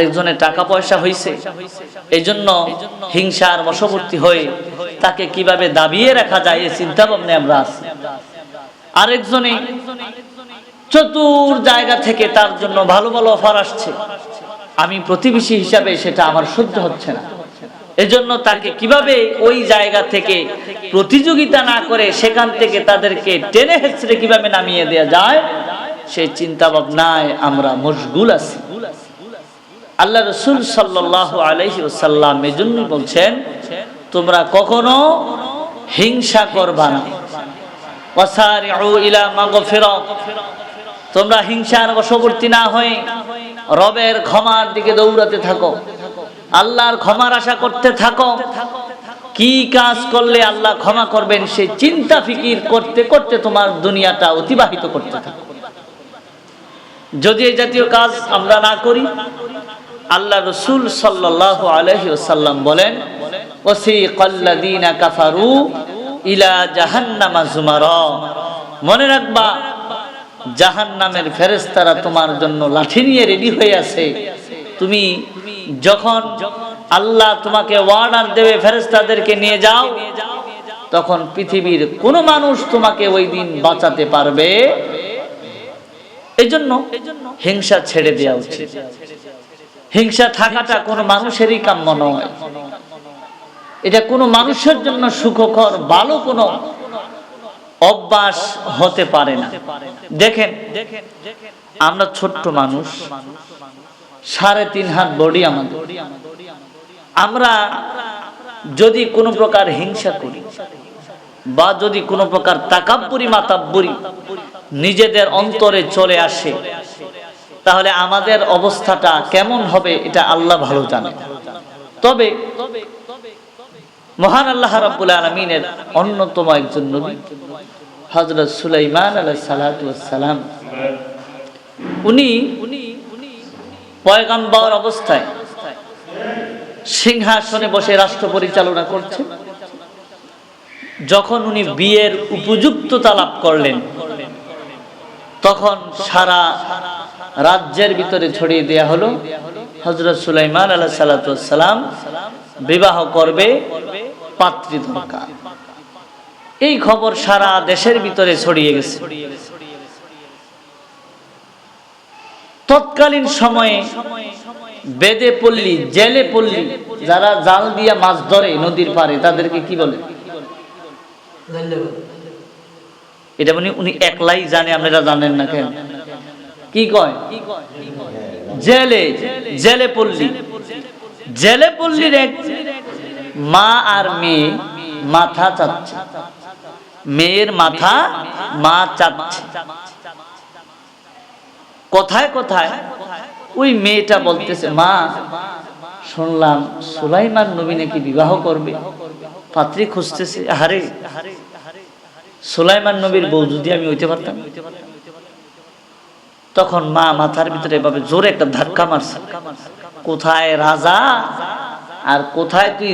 একজনের টাকা পয়সা হয়েছে, এই জন্য হিংসার বশবর্তী হয়ে তাকে কিভাবে দাবিয়ে রাখা যায় এই চিন্তা ভাবনা আমরা আছি। আরেকজনে চতুর জায়গা থেকে তার জন্য ভালো ভালো অফার আসছে, আমি প্রতিবেশী হিসাবে সেটা আমার সহ্য হচ্ছে না, এজন্য তাকে কিভাবে ওই জায়গা থেকে প্রতিযোগিতা না করে সেখান থেকে তাদেরকে টেনে হেঁচড়ে কিভাবে নামিয়ে দেওয়া যায় সেই চিন্তা ভাবনায় আমরা মশগুল আছি। আল্লাহ রাসূল সাল্লাল্লাহু আলাইহি ওয়াসাল্লাম এজন্য বলছেন, তোমরা কখনো হিংসা করবা না। ওয়াসারিউ ইলা মাগফিরা, তোমরা হিংসার বশবর্তী না হয়ে রবের ক্ষমার দিকে দৌড়াতে থাকো, আল্লাহর ক্ষমার আশা করতে থাকো। কি কাজ করলে আল্লাহ ক্ষমা করবেন সেই চিন্তা ফিকির করতে করতে তোমার দুনিয়াটা অতিবাহিত করতে থাকো। যদি এই জাতীয় কাজ আমরা না করি, আল্লাহ রাসূল সাল্লাল্লাহু আলাইহি ওয়াসাল্লাম বলেন, ওয়াসিকাল্লাযীনা কাফারু ইলা জাহান্নামা যুমারা, মনে রাখবা জাহান্নামের ফেরেশতারা তোমার জন্য লাঠি নিয়ে রেডি হয়ে আছে। তুমি যখন আল্লাহ তোমাকে অর্ডার দেবে ফেরেশতাদেরকে নিয়ে যাও, তখন পৃথিবীর কোনো মানুষ তোমাকে ওই দিন বাঁচাতে পারবে। এজন্য হিংসা ছেড়ে দেওয়া উচিত। হিংসা থাকাটা কোনো মানুষেরই কাম্য নয়, এটা কোনো মানুষের জন্য সুখকর ভালো কোনো অভ্যাস হতে পারে না। দেখেন, আমরা ছোট্ট মানুষ, 3.5 হাত বডি আমাদের। আমরা যদি কোনো প্রকার হিংসা করি বা যদি কোনো প্রকার তাকাব্বুরি মাতাব্বুরি নিজেদের অন্তরে চলে আসে, তাহলে আমাদের অবস্থাটা কেমন হবে এটা আল্লাহ ভালো জানে। তবে মহান আল্লাহ রাব্বুল আলামিনের অন্যতম একজন নবী হযরত সুলাইমান আলাইহিস সালাতু ওয়াস সালাম, উনি পয়গম্বর অবস্থায় সিংহাসনে বসে রাষ্ট্র পরিচালনা করছেন। যখন উনি বিয়ের উপযুক্ততা লাভ করলেন, তখন সারা রাজ্যের ভিতরে ছড়িয়ে দেয়া হলো হযরত সুলাইমান আলাইহিস সালাতু ওয়াস সালাম বিবাহ করবে, পাত্রী দরকার। এই খবর সারা দেশের ভিতরে ছড়িয়ে গেছে। তৎকালীন সময়ে বেদে পল্লী, জেলে পল্লী, যারা জাল দিয়া মাছ ধরে নদীর পারে, তাদেরকে কি বলে? এটা মানে উনি একলাই জানে, আপনারা জানেন না কেন? কি কয়? জেলে, জেলে পল্লী। জেলে পল্লীর এক মা আর মেয়ে মাথা চাচ্ছে, মেয়ের মাথা মা চাচ্ছে। কোথায় কোথায় ওই মেয়েটা বলতেছে, মা শুনলাম সুলাইমান নবী নাকি বিবাহ করবে, পাত্রী খুঁজতেছে। আরে সুলাইমান নবীর বউ যদি আমি হইতে পারতাম। তখন মা মাথার ভিতরে এভাবে জোরে একটা ধাক্কা মারছে, কোথায় রাজা আর কোথায় তুই